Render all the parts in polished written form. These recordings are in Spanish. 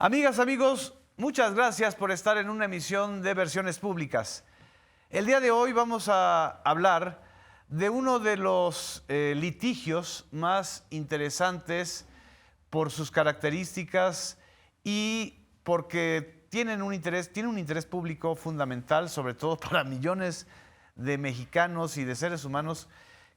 Amigas, amigos, muchas gracias por estar en una emisión de Versiones Públicas. El día de hoy vamos a hablar de uno de los litigios más interesantes por sus características y porque tiene un interés público fundamental, sobre todo para millones de mexicanos y de seres humanos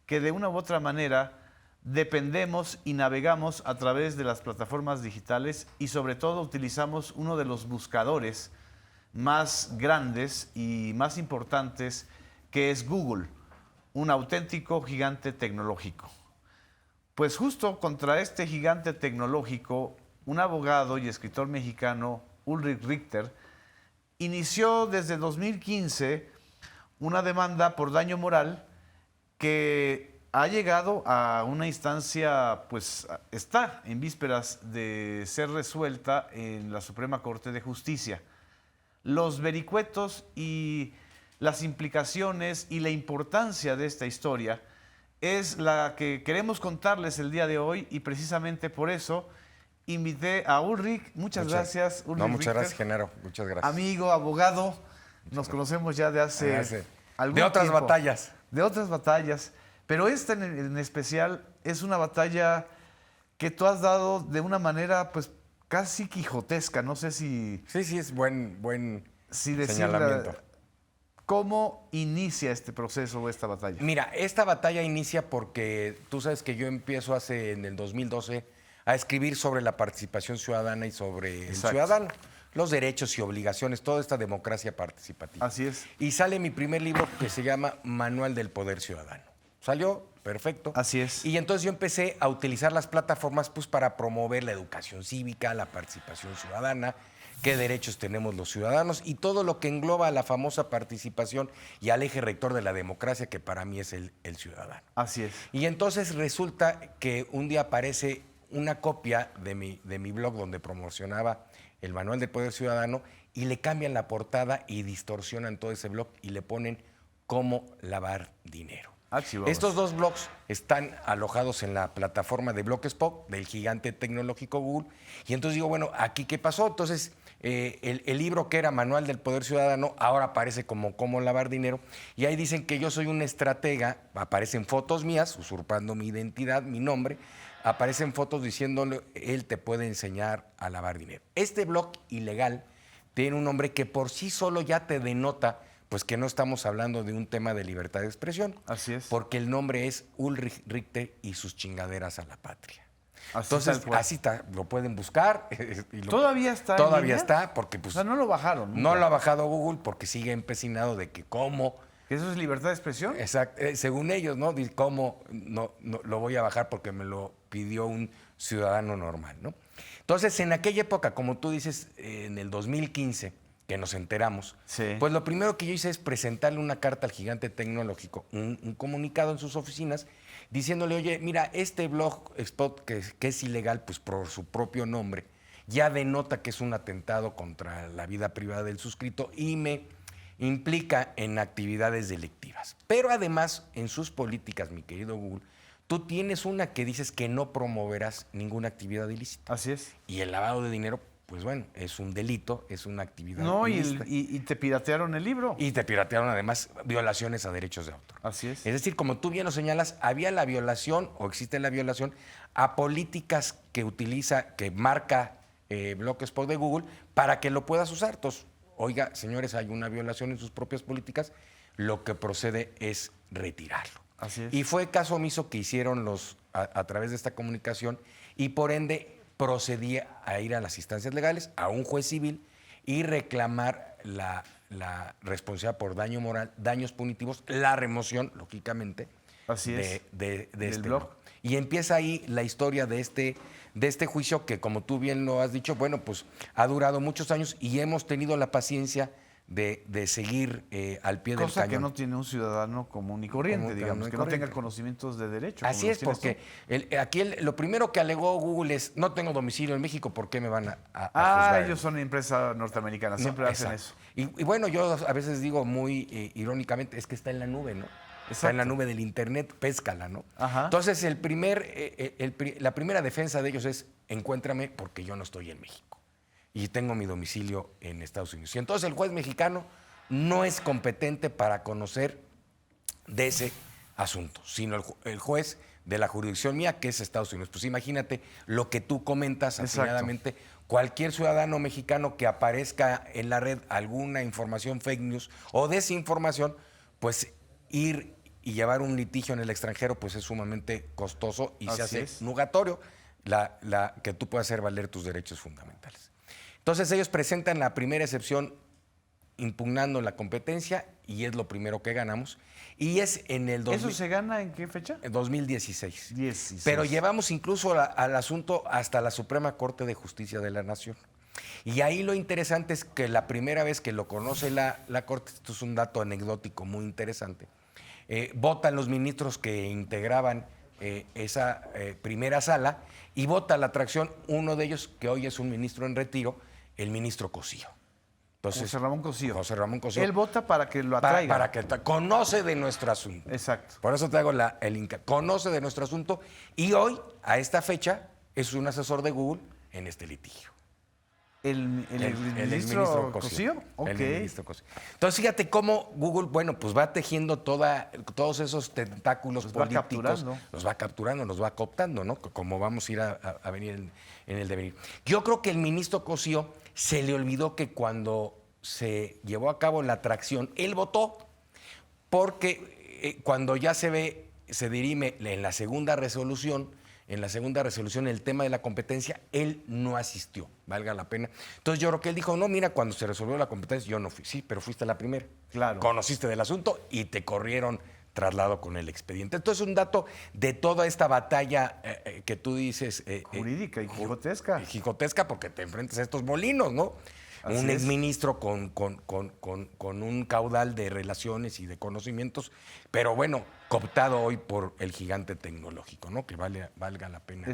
que de una u otra manera dependemos y navegamos a través de las plataformas digitales y sobre todo utilizamos uno de los buscadores más grandes y más importantes, que es Google, un auténtico gigante tecnológico. Pues justo contra este gigante tecnológico, un abogado y escritor mexicano, Ulrich Richter, inició desde 2015 una demanda por daño moral que ha llegado a una instancia, pues está en vísperas de ser resuelta en la Suprema Corte de Justicia. Los vericuetos y las implicaciones y la importancia de esta historia es la que queremos contarles el día de hoy y precisamente por eso invité a Ulrich. Muchas gracias, Ulrich. No, muchas gracias, Genaro. Muchas gracias. Amigo, abogado, nos conocemos ya de hace algún de otras tiempo. batallas. De otras batallas. Pero esta en especial es una batalla que tú has dado de una manera pues casi quijotesca. No sé si... Sí, es buen si señalamiento. ¿Cómo inicia este proceso o esta batalla? Mira, esta batalla inicia porque tú sabes que yo empiezo en el 2012 a escribir sobre la participación ciudadana y sobre el ciudadano, los derechos y obligaciones, toda esta democracia participativa. Así es. Y sale mi primer libro que se llama Manual del Poder Ciudadano. Salió, perfecto. Así es. Y entonces yo empecé a utilizar las plataformas pues, para promover la educación cívica, la participación ciudadana, qué derechos tenemos los ciudadanos y todo lo que engloba a la famosa participación y al eje rector de la democracia, que para mí es el ciudadano. Así es. Y entonces resulta que un día aparece una copia de mi blog donde promocionaba el Manual del Poder Ciudadano y le cambian la portada y distorsionan todo ese blog y le ponen cómo lavar dinero. Estos dos blogs están alojados en la plataforma de Blogspot del gigante tecnológico Google. Y entonces digo, bueno, ¿aquí qué pasó? Entonces, el libro que era Manual del Poder Ciudadano ahora aparece como Cómo lavar dinero. Y ahí dicen que yo soy un estratega. Aparecen fotos mías, usurpando mi identidad, mi nombre. Aparecen fotos diciéndole, él te puede enseñar a lavar dinero. Este blog ilegal tiene un nombre que por sí solo ya te denota pues que no estamos hablando de un tema de libertad de expresión. Así es. Porque el nombre es Ulrich Richter y sus chingaderas a la patria. Así entonces, así está, lo pueden buscar. ¿Todavía está en Todavía línea? está, porque pues... O sea, no lo bajaron. Nunca. No lo ha bajado Google porque sigue empecinado de que cómo... ¿Que eso es libertad de expresión? Exacto, según ellos, ¿no? ¿Cómo no lo voy a bajar porque me lo pidió un ciudadano normal, ¿no? Entonces, en aquella época, como tú dices, en el 2015... que nos enteramos, pues lo primero que yo hice es presentarle una carta al gigante tecnológico, un comunicado en sus oficinas, diciéndole, oye, mira, este blogspot que es ilegal, pues por su propio nombre, ya denota que es un atentado contra la vida privada del suscrito y me implica en actividades delictivas. Pero además, en sus políticas, mi querido Google, tú tienes una que dices que no promoverás ninguna actividad ilícita. Así es. Y el lavado de dinero, pues bueno, es un delito, es una actividad ilícita. Y te piratearon el libro. Y te piratearon además violaciones a derechos de autor. Así es. Es decir, como tú bien lo señalas, había la violación o existe la violación a políticas que marca Blogspot de Google para que lo puedas usar. Entonces, oiga, señores, hay una violación en sus propias políticas, lo que procede es retirarlo. Así es. Y fue caso omiso que hicieron a través de esta comunicación y por ende procedía a ir a las instancias legales, a un juez civil y reclamar la responsabilidad por daño moral, daños punitivos, la remoción, lógicamente, de este blog. Y empieza ahí la historia de este juicio que, como tú bien lo has dicho, bueno, pues ha durado muchos años y hemos tenido la paciencia de seguir al pie del cañón. Cosa que no tiene un ciudadano común y corriente, digamos, que no tenga conocimientos de derecho. Así es, porque aquí lo primero que alegó Google es, no tengo domicilio en México, ¿por qué me van a juzgar? Ellos son una empresa norteamericana, siempre hacen eso. Y bueno, yo a veces digo muy irónicamente, es que está en la nube, ¿no? Está en la nube del internet, péscala, ¿no? Ajá. Entonces, la primera defensa de ellos es, encuéntrame porque yo no estoy en México. y tengo mi domicilio en Estados Unidos. Y entonces el juez mexicano no es competente para conocer de ese asunto, sino el juez de la jurisdicción mía, que es Estados Unidos. Pues imagínate lo que tú comentas atinadamente. Cualquier ciudadano mexicano que aparezca en la red alguna información fake news o desinformación, pues ir y llevar un litigio en el extranjero pues es sumamente costoso y se hace nugatorio que tú puedas hacer valer tus derechos fundamentales. Entonces ellos presentan la primera excepción impugnando la competencia y es lo primero que ganamos. Y es en el... ¿Eso se gana en qué fecha? En 2016. 16. Pero llevamos incluso al asunto hasta la Suprema Corte de Justicia de la Nación. Y ahí lo interesante es que la primera vez que lo conoce la Corte, esto es un dato anecdótico muy interesante, votan los ministros que integraban esa primera sala y vota la atracción uno de ellos, que hoy es un ministro en retiro, el ministro Cosío. Entonces, José Ramón Cosío. José Ramón Cosío. Él vota para que lo atraiga. Para que conoce de nuestro asunto. Exacto. Por eso te hago el Inca. Conoce de nuestro asunto y hoy, a esta fecha, es un asesor de Google en este litigio. ¿El ministro Cosío? Ok. El ministro Cosío. Entonces, fíjate cómo Google, bueno, pues va tejiendo todos esos tentáculos políticos. Los va capturando, los va cooptando, ¿no? Como vamos a ir a venir en el devenir. Yo creo que el ministro Cosío se le olvidó que cuando se llevó a cabo la atracción, él votó, porque cuando ya se dirime en la segunda resolución, el tema de la competencia, él no asistió, valga la pena. Entonces yo creo que él dijo, no, mira, cuando se resolvió la competencia yo no fui. Sí, pero fuiste la primera. Claro. Conociste del asunto y te corrieron traslado con el expediente. Entonces un dato de toda esta batalla que tú dices... jurídica y quijotesca. Quijotesca porque te enfrentas a estos molinos, ¿no? Así un es. exministro con un caudal de relaciones y de conocimientos, pero bueno, cooptado hoy por el gigante tecnológico, ¿no? Que valga la pena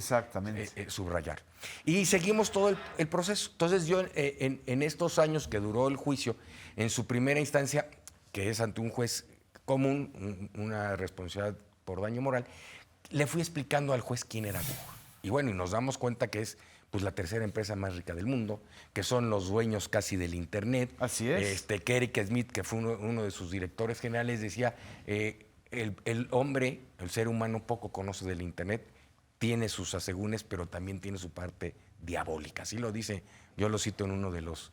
subrayar. Y seguimos todo el proceso. Entonces yo en estos años que duró el juicio, en su primera instancia, que es ante un juez común, una responsabilidad por daño moral, le fui explicando al juez quién era Google. Y bueno, y nos damos cuenta que es pues la tercera empresa más rica del mundo, que son los dueños casi del Internet. Así es. Que Eric Schmidt, que fue uno de sus directores generales, decía, el hombre, el ser humano poco conoce del Internet, tiene sus asegúnes, pero también tiene su parte diabólica. Así lo dice, yo lo cito en uno de los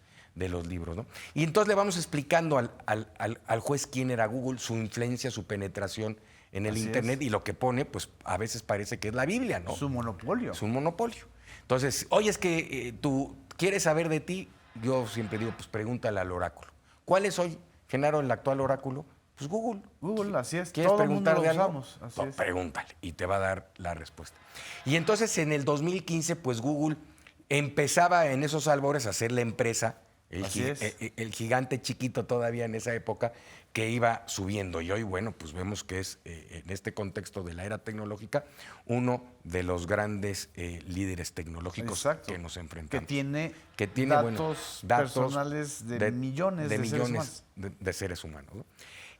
libros, ¿no? Y entonces le vamos explicando al juez quién era Google, su influencia, su penetración en el Internet y lo que pone, pues a veces parece que es la Biblia, ¿no? Su monopolio. Es un monopolio. Entonces, oye, es que tú quieres saber de ti, yo siempre digo, pues pregúntale al oráculo. ¿Cuál es hoy, Genaro, el actual oráculo? Pues Google. Google, así es. ¿Quieres Todo preguntar de algo? Usamos, así es. Pregúntale y te va a dar la respuesta. Y entonces en el 2015, pues Google empezaba en esos albores a ser la empresa, el gigante chiquito todavía en esa época, que iba subiendo. Y hoy, bueno, pues vemos que es, en este contexto de la era tecnológica, uno de los grandes líderes tecnológicos que nos enfrentamos. Que tiene datos personales de millones de seres humanos, ¿no?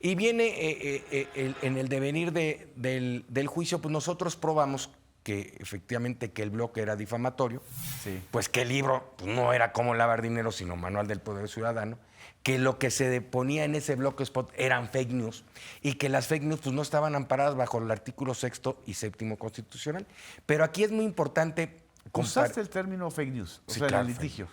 Y viene en el devenir del juicio, pues nosotros probamos que efectivamente que el bloque era difamatorio, pues que el libro pues, no era Cómo lavar dinero, sino Manual del Poder Ciudadano, que lo que se ponía en ese blogspot eran fake news y que las fake news pues, no estaban amparadas bajo el artículo 6º y 7º constitucional. Pero aquí es muy importante... Usaste el término fake news, o sea, en el litigio.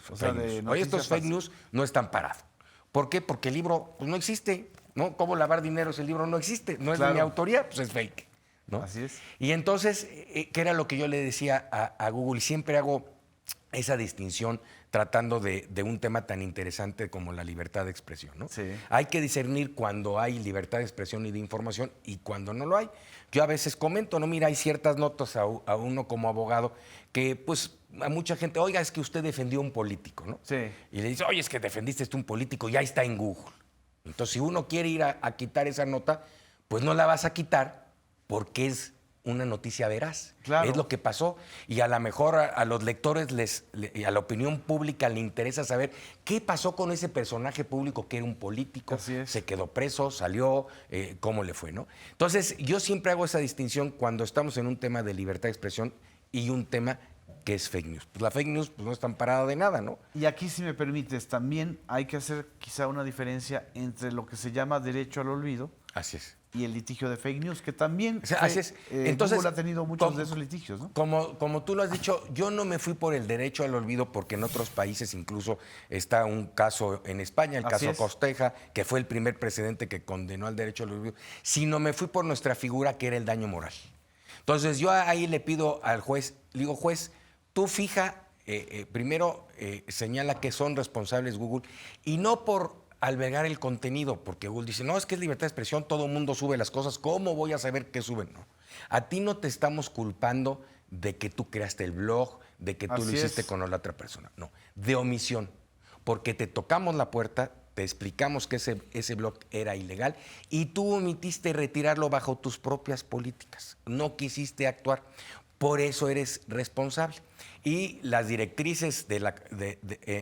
Hoy estos fake news no están parados. ¿Por qué? Porque el libro pues, no existe, ¿no? Cómo lavar dinero, ese libro no existe, no es de mi autoría, pues es fake, ¿no? Así es. Y entonces, ¿qué era lo que yo le decía a Google? Y siempre hago esa distinción tratando de un tema tan interesante como la libertad de expresión, ¿no? Sí. Hay que discernir cuando hay libertad de expresión y de información y cuando no lo hay. Yo a veces comento, no, mira, hay ciertas notas a uno como abogado que, pues, a mucha gente, oiga, es que usted defendió a un político, ¿no? Sí. Y le dice, oye, es que defendiste a un político, ya está en Google. Entonces, si uno quiere ir a quitar esa nota, pues no la vas a quitar porque es una noticia veraz. Claro. Es lo que pasó. Y a lo mejor a los lectores y a la opinión pública le interesa saber qué pasó con ese personaje público que era un político. Así es. Se quedó preso, salió, cómo le fue, ¿no? Entonces, yo siempre hago esa distinción cuando estamos en un tema de libertad de expresión y un tema qué es fake news. Pues la fake news pues, no está amparada de nada, ¿no? Y aquí, si me permites, también hay que hacer quizá una diferencia entre lo que se llama derecho al olvido Así es. y el litigio de fake news, que también O sea, así es. Entonces, Google ha tenido muchos de esos litigios, ¿no? Como tú lo has dicho, yo no me fui por el derecho al olvido porque en otros países incluso está un caso en España, el Así caso es. Costeja, que fue el primer precedente que condenó al derecho al olvido, sino me fui por nuestra figura que era el daño moral. Entonces yo ahí le pido al juez, le digo, juez, tú fija, primero señala que son responsables Google y no por albergar el contenido, porque Google dice, no, es que es libertad de expresión, todo el mundo sube las cosas, ¿cómo voy a saber qué suben? No. A ti no te estamos culpando de que tú creaste el blog, de que tú Así lo hiciste es. con la otra persona, no, de omisión, porque te tocamos la puerta, te explicamos que ese blog era ilegal y tú omitiste retirarlo bajo tus propias políticas, no quisiste actuar. Por eso eres responsable. Y las directrices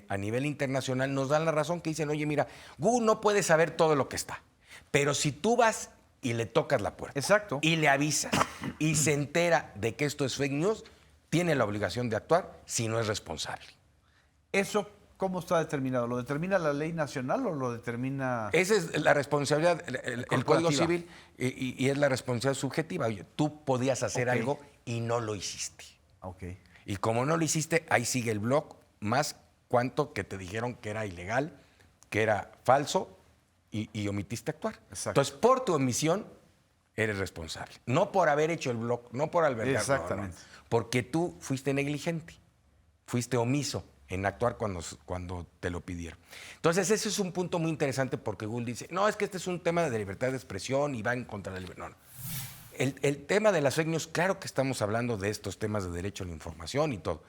a nivel internacional nos dan la razón que dicen, oye, mira, Google no puede saber todo lo que está, pero si tú vas y le tocas la puerta Exacto. y le avisas y se entera de que esto es fake news, tiene la obligación de actuar si no es responsable. ¿Eso cómo está determinado? ¿Lo determina la ley nacional o lo determina...? Esa es la responsabilidad, el Código Corporativa. Civil, y es la responsabilidad subjetiva. Oye, tú podías hacer Ok. algo y no lo hiciste. Ok. Y como no lo hiciste, ahí sigue el blog, más cuanto que te dijeron que era ilegal, que era falso y omitiste actuar. Exacto. Entonces, por tu omisión, eres responsable. No por haber hecho el blog, no por albergar. Exactamente. No, porque tú fuiste negligente, fuiste omiso en actuar cuando te lo pidieron. Entonces, ese es un punto muy interesante porque Google dice, no, es que este es un tema de libertad de expresión y va en contra de la libertad. No, no. El tema de las fake news, claro que estamos hablando de estos temas de derecho a la información y todo,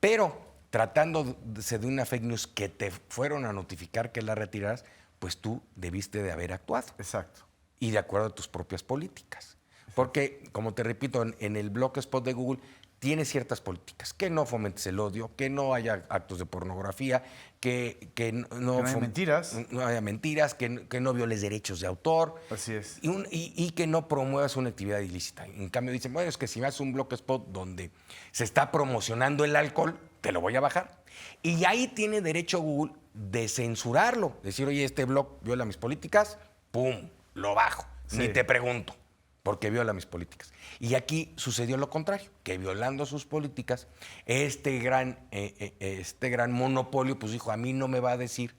pero tratándose de una fake news que te fueron a notificar que la retiraras, pues tú debiste de haber actuado Exacto. y de acuerdo a tus propias políticas. Porque, como te repito, en el Blogspot de Google tiene ciertas políticas, que no fomentes el odio, que no haya actos de pornografía, que no haya mentiras. no haya mentiras, que no violes derechos de autor. Así es. Y que no promuevas una actividad ilícita. En cambio dicen, bueno, es que si vas a un Blogspot donde se está promocionando el alcohol, te lo voy a bajar. Y ahí tiene derecho Google de censurarlo. Decir, oye, este blog viola mis políticas, ¡pum!, lo bajo. Sí. Ni te pregunto, porque viola mis políticas. Y aquí sucedió lo contrario, que violando sus políticas, este gran monopolio, pues dijo, a mí no me va a decir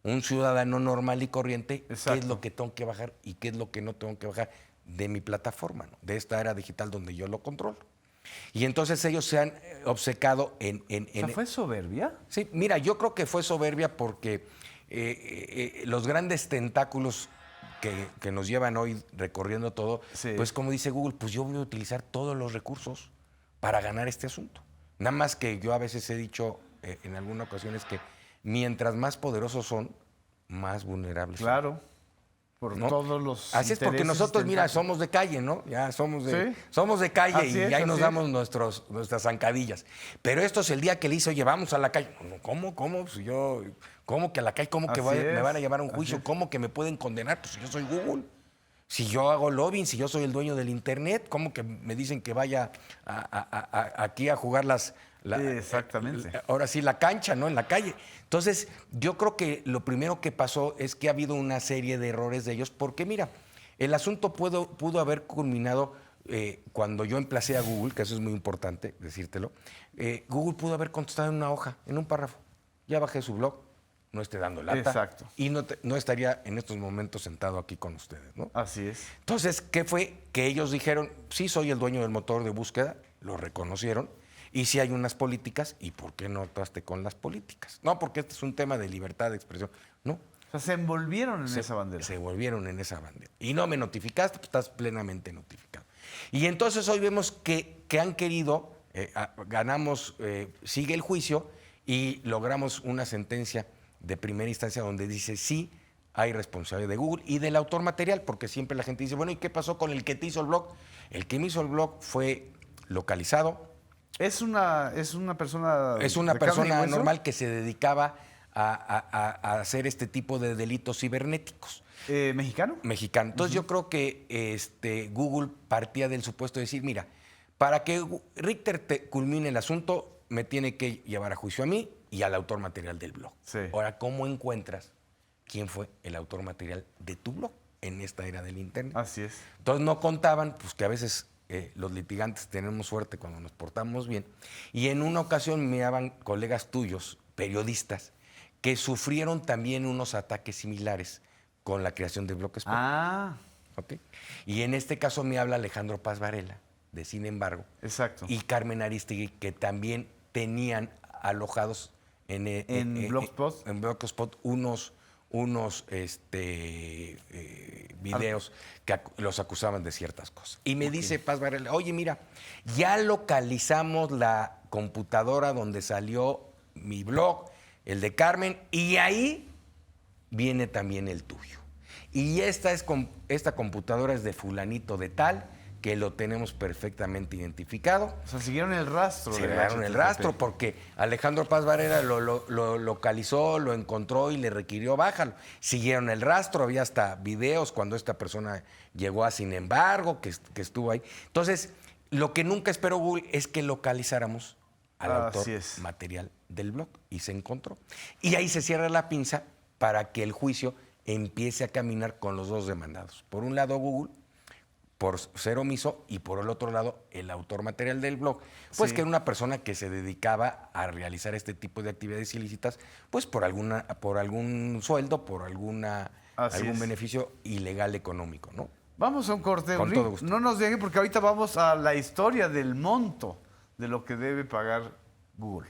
un ciudadano normal y corriente qué Exacto. es lo que tengo que bajar y qué es lo que no tengo que bajar de mi plataforma, ¿no? De esta era digital donde yo lo controlo. Y entonces ellos se han obcecado en... O sea, ¿fue soberbia? Sí, mira, yo creo que fue soberbia porque los grandes tentáculos que nos llevan hoy recorriendo todo, Sí. pues como dice Google, pues yo voy a utilizar todos los recursos para ganar este asunto. Nada más que yo a veces he dicho en algunas ocasiones que mientras más poderosos son, más vulnerables son. Claro. Por ¿No? todos los Así es porque intereses nosotros, mira, tentáculos. somos de calle, ¿no? Ya somos de, Sí. somos de calle Así y es, ahí nos así damos nuestras zancadillas. Pero esto es el día que le hizo, oye, vamos a la calle. No, ¿cómo? Si yo, ¿cómo que a la calle? ¿Cómo que Así me es, van a llevar a un así juicio? es. ¿Cómo que me pueden condenar? Pues si yo soy Google. Si yo hago lobbying, si yo soy el dueño del Internet, ¿cómo que me dicen que vaya aquí a jugar Exactamente. ahora sí, la cancha, ¿no? En la calle. Entonces, yo creo que lo primero que pasó es que ha habido una serie de errores de ellos, porque mira, el asunto pudo haber culminado cuando yo emplacé a Google, que eso es muy importante decírtelo. Google pudo haber contestado en una hoja, en un párrafo. Ya bajé su blog, no esté dando lata. Exacto. Y no estaría en estos momentos sentado aquí con ustedes, ¿no? Así es. Entonces, ¿qué fue? Que ellos dijeron, sí soy el dueño del motor de búsqueda, lo reconocieron, y sí hay unas políticas, ¿y por qué no actuaste con las políticas? No, porque este es un tema de libertad de expresión. No. O sea, se envolvieron en esa bandera. Se volvieron en esa bandera. Y no me notificaste, pues estás plenamente notificado. Y entonces hoy vemos que han querido, ganamos, sigue el juicio y logramos una sentencia de primera instancia donde dice sí, hay responsabilidad de Google y del autor material, porque siempre la gente dice, bueno, ¿y qué pasó con el que te hizo el blog? El que me hizo el blog fue localizado. Es una persona. Es una de carne y persona hueso. normal que se dedicaba a hacer este tipo de delitos cibernéticos. ¿Mexicano? Mexicano. Entonces yo creo que Google partía del supuesto de decir, mira, para que Richter te culmine el asunto, me tiene que llevar a juicio a mí y al autor material del blog. Sí. Ahora, ¿cómo encuentras quién fue el autor material de tu blog en esta era del internet? Así es. Entonces no contaban, pues que a veces los litigantes tenemos suerte cuando nos portamos bien. Y en una ocasión me daban colegas tuyos, periodistas, que sufrieron también unos ataques similares con la creación de Blogspot. Ah, ¿Ok? Y en este caso me habla Alejandro Paz Varela, de Sin embargo, exacto. y Carmen Aristegui, que también tenían alojados En Blogspot. en Blogspot unos videos que los acusaban de ciertas cosas. Y me dice Paz Varela, oye, mira, ya localizamos la computadora donde salió mi blog, el de Carmen, y ahí viene también el tuyo. Y esta computadora es de fulanito de tal, que lo tenemos perfectamente identificado. O sea, siguieron el rastro. Se del llevaron el HTTP. rastro porque Alejandro Paz Varela lo localizó, lo encontró y le requirió bájalo. Siguieron el rastro, había hasta videos cuando esta persona llegó a Sin embargo, que estuvo ahí. Entonces, lo que nunca esperó Google es que localizáramos al autor material del blog y se encontró. Y ahí se cierra la pinza para que el juicio empiece a caminar con los dos demandados. Por un lado Google, por ser omiso, y por el otro lado el autor material del blog, pues Sí. que era una persona que se dedicaba a realizar este tipo de actividades ilícitas, pues por algún sueldo, por algún beneficio ilegal económico, ¿no? Vamos a un corte, Con Uri. todo gusto. No nos deje porque ahorita vamos a la historia del monto de lo que debe pagar Google.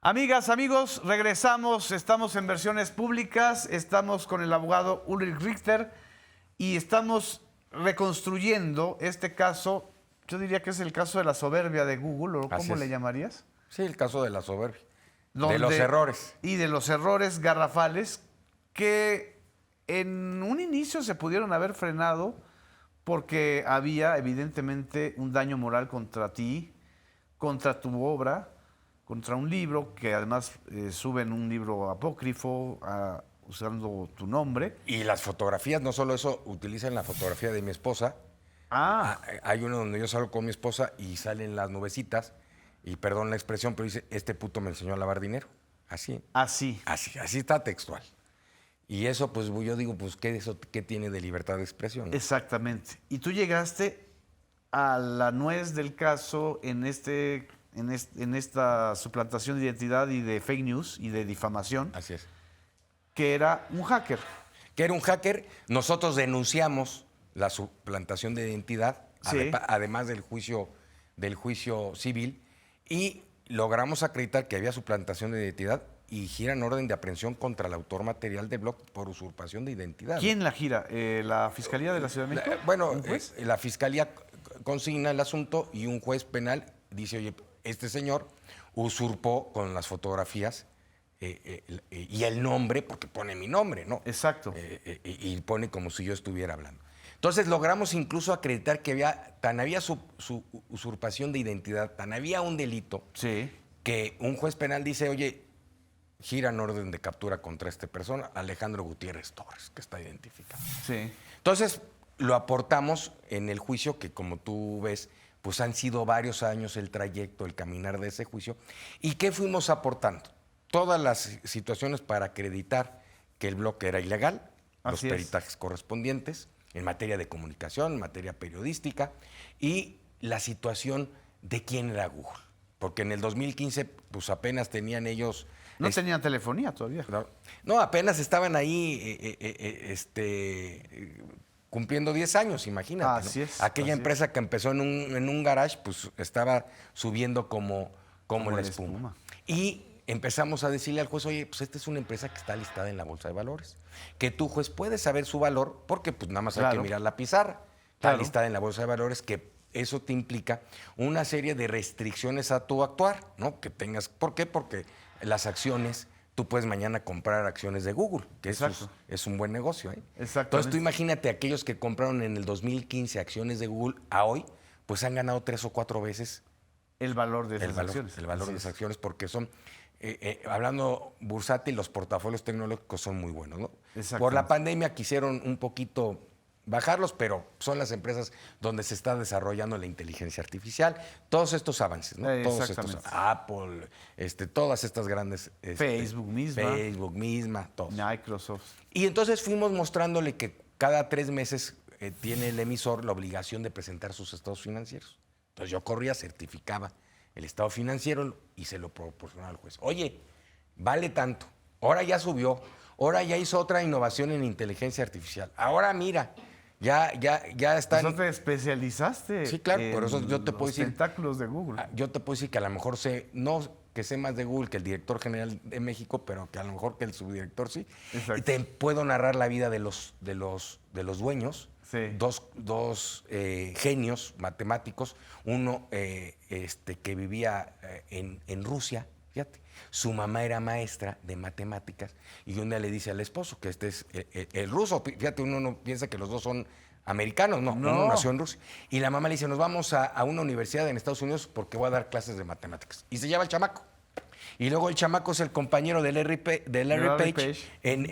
Amigas, amigos, regresamos, estamos en Versiones Públicas, estamos con el abogado Ulrich Richter y estamos reconstruyendo este caso, yo diría que es el caso de la soberbia de Google, ¿o Así cómo es. le llamarías? Sí, el caso de la soberbia. De Donde- los errores. Y de los errores garrafales que en un inicio se pudieron haber frenado porque había evidentemente un daño moral contra ti, contra tu obra, contra un libro que además suben un libro apócrifo usando tu nombre. Y las fotografías, no solo eso, utilizan la fotografía de mi esposa. Ah, Hay uno donde yo salgo con mi esposa y salen las nubecitas, y perdón la expresión, pero dice, este puto me enseñó a lavar dinero. Así, así. así está textual. Y eso, pues yo digo, pues, ¿qué tiene de libertad de expresión? Exactamente. Y tú llegaste a la nuez del caso en esta suplantación de identidad y de fake news y de difamación, Así es. que era un hacker. Que era un hacker, nosotros denunciamos la suplantación de identidad, Sí. además del juicio civil, y logramos acreditar que había suplantación de identidad y giran orden de aprehensión contra el autor material del blog por usurpación de identidad. ¿Quién la gira? ¿La Fiscalía de la Ciudad de México? Bueno, ¿Un juez? la fiscalía consigna el asunto y un juez penal dice, oye, este señor usurpó con las fotografías y el nombre, porque pone mi nombre, ¿no? Exacto. Y pone como si yo estuviera hablando. Entonces logramos incluso acreditar que había su usurpación de identidad, tan había un delito, Sí. que un juez penal dice, oye, giran orden de captura contra esta persona, Alejandro Gutiérrez Torres, que está identificado. Sí. Entonces, lo aportamos en el juicio, que como tú ves, pues han sido varios años el trayecto, el caminar de ese juicio. ¿Y qué fuimos aportando? Todas las situaciones para acreditar que el blog era ilegal, los Así es. peritajes correspondientes, en materia de comunicación, en materia periodística, y la situación de quién era Google. Porque en el 2015, pues apenas tenían ellos... No tenían telefonía todavía. No, apenas estaban ahí cumpliendo 10 años, imagínate. Así ¿no? es, Aquella así empresa que empezó en un garage, pues estaba subiendo como la espuma. Y empezamos a decirle al juez, oye, pues esta es una empresa que está listada en la Bolsa de Valores. Que tú, juez, puedes saber su valor porque pues nada más hay que mirar la pizarra. Está Claro. listada en la Bolsa de Valores, que eso te implica una serie de restricciones a tu actuar, ¿no? Que tengas, ¿por qué? Porque las acciones, tú puedes mañana comprar acciones de Google, que eso es un buen negocio, ¿eh? Exactamente. Entonces tú imagínate aquellos que compraron en el 2015 acciones de Google a hoy, pues han ganado 3 o 4 veces El valor de esas el valor acciones. de Así esas es. acciones, porque son hablando bursátil, los portafolios tecnológicos son muy buenos, ¿no? Exacto. Por la pandemia quisieron un poquito bajarlos, pero son las empresas donde se está desarrollando la inteligencia artificial, todos estos avances, ¿no? Todos estos, Exactamente. Apple, todas estas grandes... Facebook misma. todos. Microsoft. Y entonces fuimos mostrándole que cada 3 meses tiene el emisor la obligación de presentar sus estados financieros. Entonces yo corría, certificaba el estado financiero y se lo proporcionaba al juez. Oye, vale tanto, ahora ya subió, ahora ya hizo otra innovación en inteligencia artificial, ahora mira, ya están... ¿Eso te especializaste? Sí, claro, por eso yo te puedo los decir... tentáculos de Google. Yo te puedo decir que a lo mejor no que sé más de Google que el director general de México, pero que a lo mejor que el subdirector sí. Exacto. Y te puedo narrar la vida de los dueños, Sí. dos genios matemáticos, uno que vivía en Rusia, fíjate, su mamá era maestra de matemáticas y un día le dice al esposo que este es el ruso, fíjate, uno no piensa que los dos son americanos, no, uno nació en Rusia. Y la mamá le dice, nos vamos a una universidad en Estados Unidos porque voy a dar clases de matemáticas. Y se lleva al chamaco. Y luego el chamaco es el compañero de Larry Page en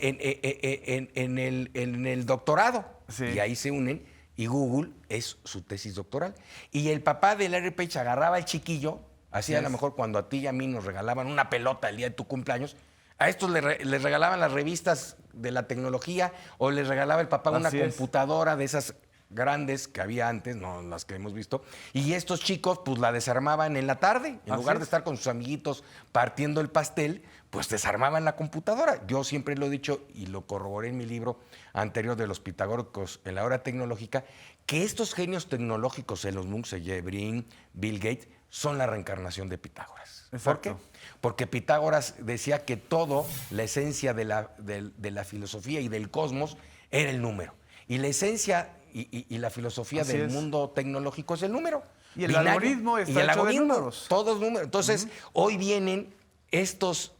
el doctorado. Sí. Y ahí se unen y Google es su tesis doctoral. Y el papá de Larry Page agarraba al chiquillo, así a lo mejor cuando a ti y a mí nos regalaban una pelota el día de tu cumpleaños, a estos les regalaban las revistas de la tecnología o les regalaba el papá una computadora de esas grandes que había antes, no las que hemos visto, y estos chicos pues la desarmaban en la tarde, en lugar de estar con sus amiguitos partiendo el pastel, pues desarmaban la computadora. Yo siempre lo he dicho y lo corroboré en mi libro anterior de los pitagóricos en la hora tecnológica, que estos genios tecnológicos, Elon Musk, Sergey Brin, Bill Gates, son la reencarnación de Pitágoras. Exacto. ¿Por qué? Porque Pitágoras decía que todo, la esencia de la filosofía y del cosmos era el número. Y la esencia y la filosofía del mundo tecnológico es el número. Y el binario. algoritmo está hecho de números. Todos números. Entonces, hoy vienen estos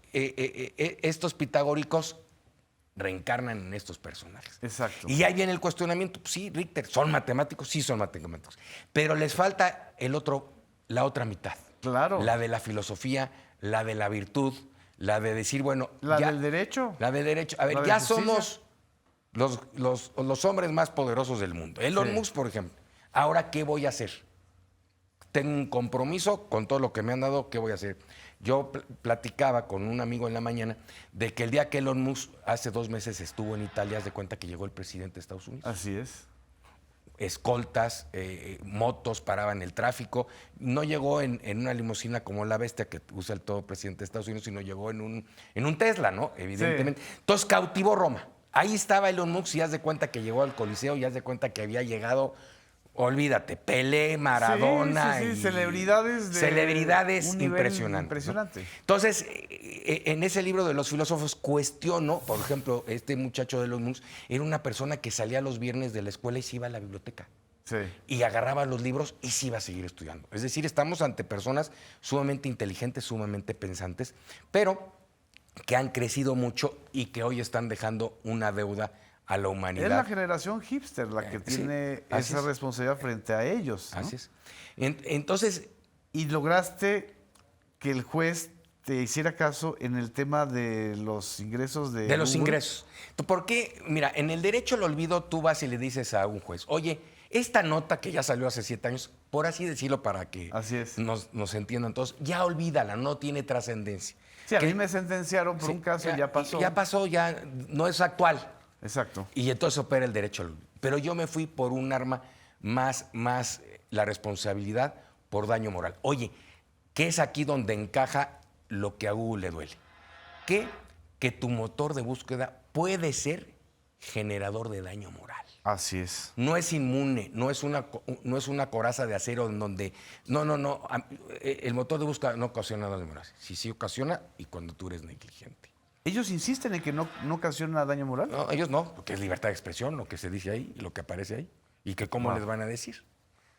pitagóricos reencarnan en estos personajes. Exacto. Y ahí viene el cuestionamiento. Sí, Richter, ¿son matemáticos? Sí, son matemáticos. Pero les falta la otra mitad. Claro. La de la filosofía, la de la virtud, la de decir, bueno... del derecho. La del derecho. A ver, ya somos los hombres más poderosos del mundo. Elon Musk, por ejemplo. Ahora, ¿qué voy a hacer? Tengo un compromiso con todo lo que me han dado, ¿qué voy a hacer? Yo platicaba con un amigo en la mañana de que el día que Elon Musk hace 2 meses estuvo en Italia, haz de cuenta que llegó el presidente de Estados Unidos. Así es. Escoltas, motos paraban el tráfico. No llegó en una limusina como la bestia que usa el todo presidente de Estados Unidos, sino llegó en un Tesla, ¿no? Evidentemente. Sí. Entonces cautivó Roma. Ahí estaba Elon Musk y haz de cuenta que llegó al Coliseo y haz de cuenta que había llegado, olvídate, Pelé, Maradona. Sí, celebridades impresionante. ¿No? Entonces, en ese libro de los filósofos cuestiono, por ejemplo, este muchacho de Elon Musk era una persona que salía los viernes de la escuela y se iba a la biblioteca. Sí. Y agarraba los libros y se iba a seguir estudiando. Es decir, estamos ante personas sumamente inteligentes, sumamente pensantes, pero que han crecido mucho y que hoy están dejando una deuda a la humanidad. Es la generación hipster la que tiene esa responsabilidad frente a ellos, ¿no? Así es. Entonces... Y lograste que el juez te hiciera caso en el tema de los ingresos de los Google. Ingresos. ¿Por qué? Mira, en el derecho al olvido tú vas y le dices a un juez, oye, esta nota que ya salió hace 7 años, por así decirlo para que nos entiendan todos, ya olvídala, no tiene trascendencia. Sí, a mí me sentenciaron por un caso y ya pasó. Ya pasó, ya no es actual. Exacto. Y entonces opera el derecho al olvido. Pero yo me fui por un arma más la responsabilidad por daño moral. Oye, ¿qué es aquí donde encaja lo que a Google le duele? Que tu motor de búsqueda puede ser generador de daño moral. Así es. No es inmune, no es una coraza de acero en donde... No. El motor de búsqueda no ocasiona daño moral. Sí ocasiona y cuando tú eres negligente. ¿Ellos insisten en que no ocasiona daño moral? No, ellos no, porque es libertad de expresión lo que se dice ahí y lo que aparece ahí. Y que cómo les van a decir.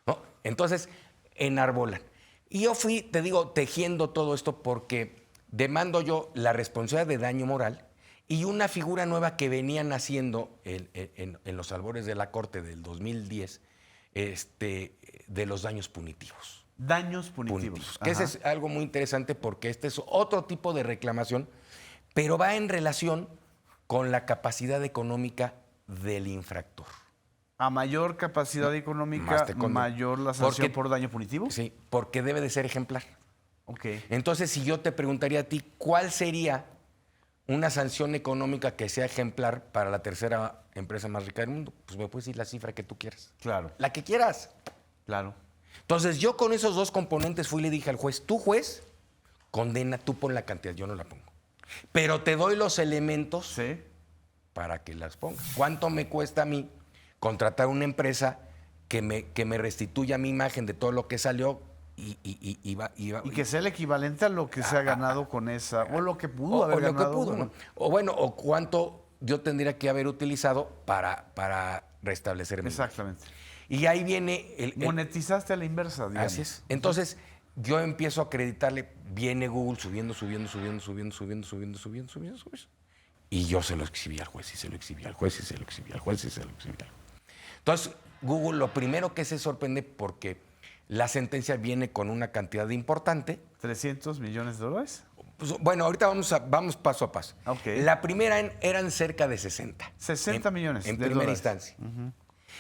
¿No? Entonces, enarbolan. Y yo fui, te digo, tejiendo todo esto porque demando yo la responsabilidad de daño moral y una figura nueva que venían haciendo en los albores de la Corte del 2010, de los daños punitivos. Daños punitivos. punitivos. Que ese es algo muy interesante porque este es otro tipo de reclamación, pero va en relación con la capacidad económica del infractor. A mayor capacidad económica, Más te condena. mayor la sanción Porque- por daño punitivo. Sí, porque debe de ser ejemplar. Ok. Entonces, si yo te preguntaría a ti, ¿cuál sería una sanción económica que sea ejemplar para la tercera empresa más rica del mundo? Pues me puedes decir la cifra que tú quieras. Claro, La que quieras. claro. Entonces, yo con esos dos componentes fui y le dije al juez, tú juez, condena, tú pon la cantidad, yo no la pongo. Pero te doy los elementos Sí. para que las pongas. ¿Cuánto me cuesta a mí contratar una empresa que me restituya mi imagen de todo lo que salió Y que sea el equivalente a lo que se ha ganado con esa, o lo que pudo haber o lo que ganado. pudo, ¿no? O bueno, o cuánto yo tendría que haber utilizado para restablecer mi imagen. Exactamente. Y ahí viene Monetizaste a la inversa, digamos. Así es. Entonces, yo empiezo a acreditarle, viene Google subiendo. Y yo se lo exhibí al juez, y se lo exhibí al juez, y se lo exhibí al juez, y se lo exhibí al juez. Entonces, Google lo primero que se sorprende porque la sentencia viene con una cantidad importante. $300 millones. Pues, bueno, ahorita vamos paso a paso. Ok. La primera eran cerca de 60. 60 millones En de primera dólares. instancia.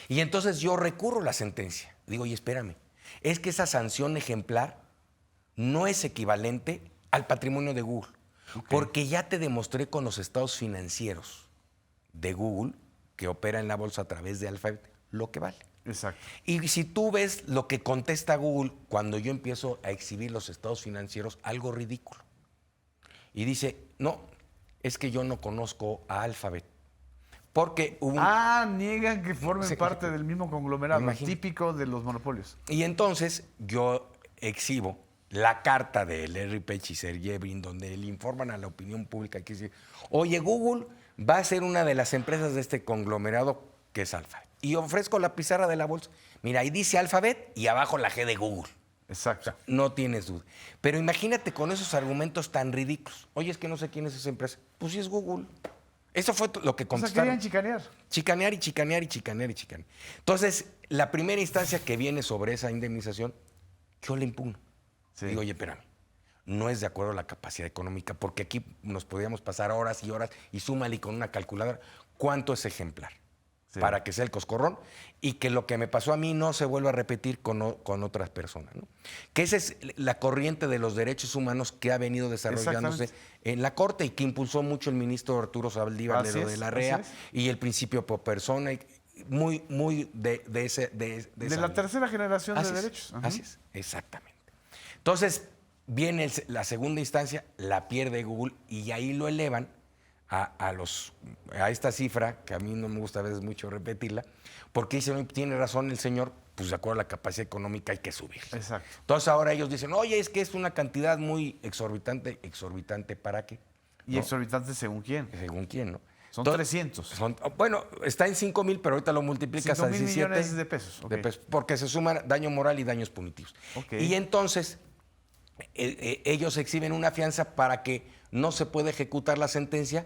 Y entonces yo recurro a la sentencia. Digo, oye, espérame, es que esa sanción ejemplar no es equivalente al patrimonio de Google. Porque ya te demostré con los estados financieros de Google, que opera en la bolsa a través de Alphabet, lo que vale. Exacto. Y si tú ves lo que contesta Google cuando yo empiezo a exhibir los estados financieros, algo ridículo. Y dice, no, es que yo no conozco a Alphabet. Porque hubo Niegan que formen Sí, parte del mismo conglomerado, imagínate. típico de los monopolios. Y entonces yo exhibo la carta de Larry Page y Sergey Brin, donde le informan a la opinión pública que dice, oye, Google va a ser una de las empresas de este conglomerado que es Alphabet. Y ofrezco la pizarra de la bolsa. Mira, ahí dice Alphabet y abajo la G de Google. Exacto. No tienes duda. Pero imagínate con esos argumentos tan ridículos. Oye, es que no sé quién es esa empresa. Pues sí es Google. Eso fue lo que O sea, contestaron. querían chicanear. Chicanear y chicanear y chicanear y chicanear. Entonces, la primera instancia que viene sobre esa indemnización, yo la impugno. Sí. Digo, oye, espérame, no es de acuerdo a la capacidad económica, porque aquí nos podríamos pasar horas y horas y súmale con una calculadora cuánto es ejemplar Sí. para que sea el coscorrón y que lo que me pasó a mí no se vuelva a repetir con otras personas, ¿no? Que esa es la corriente de los derechos humanos que ha venido desarrollándose Exactamente. en la Corte y que impulsó mucho el ministro Arturo Saldívar Así de es, la REA así es. y el principio pro persona, y muy de esa De esa la línea. tercera generación Así de es, derechos. Ajá. Así es, exactamente. Entonces, viene la segunda instancia, la pierde Google y ahí lo elevan a esta cifra, que a mí no me gusta a veces mucho repetirla, porque dice, tiene razón el señor, pues de acuerdo a la capacidad económica hay que subir. Exacto. Entonces ahora ellos dicen, oye, es que es una cantidad muy exorbitante. ¿Exorbitante para qué? ¿Y ¿No? exorbitante según quién? Según quién, ¿no? Son Entonces, 300. bueno, está en 5,000, pero ahorita lo multiplicas a 5,000 17 millones de pesos. Ok. porque se suman daño moral y daños punitivos. Ok. Y entonces ellos exhiben una fianza para que no se pueda ejecutar la sentencia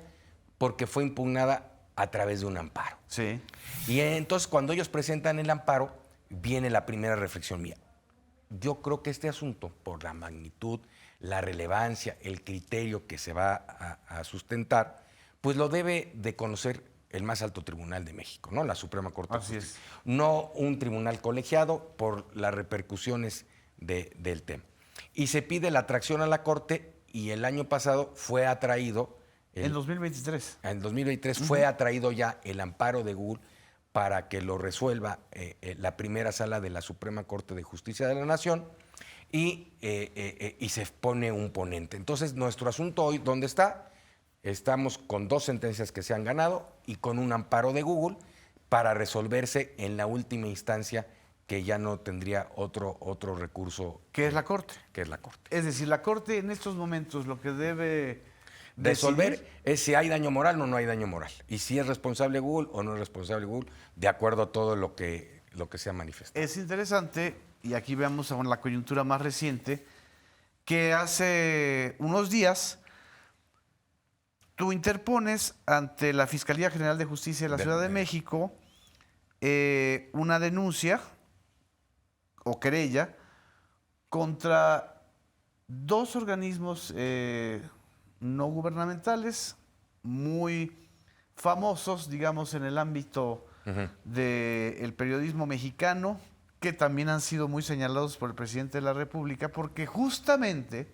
porque fue impugnada a través de un amparo. Sí. Y entonces cuando ellos presentan el amparo, viene la primera reflexión mía. Yo creo que este asunto, por la magnitud, la relevancia, el criterio que se va a sustentar, pues lo debe de conocer el más alto tribunal de México, ¿no? La Suprema Corte de Así Justicia. es. No un tribunal colegiado por las repercusiones del tema. Y se pide la atracción a la Corte y el año pasado fue atraído, En 2023. en 2023 fue atraído ya el amparo de Google para que lo resuelva la primera sala de la Suprema Corte de Justicia de la Nación y se pone un ponente. Entonces, nuestro asunto hoy, ¿dónde está? Estamos con 2 sentencias que se han ganado y con un amparo de Google para resolverse en la última instancia que ya no tendría otro recurso. ¿Qué es la Corte? Que es la Corte. Es decir, la Corte en estos momentos lo que debe Resolver decidir es si hay daño moral o no hay daño moral. Y si es responsable Google o no es responsable Google, de acuerdo a todo lo que se ha manifestado. es interesante, y aquí veamos aún la coyuntura más reciente, que hace unos días tú interpones ante la Fiscalía General de Justicia de la Ciudad de México una denuncia o querella contra dos organismos no gubernamentales muy famosos, digamos, en el ámbito del periodismo mexicano, que también han sido muy señalados por el presidente de la República, porque justamente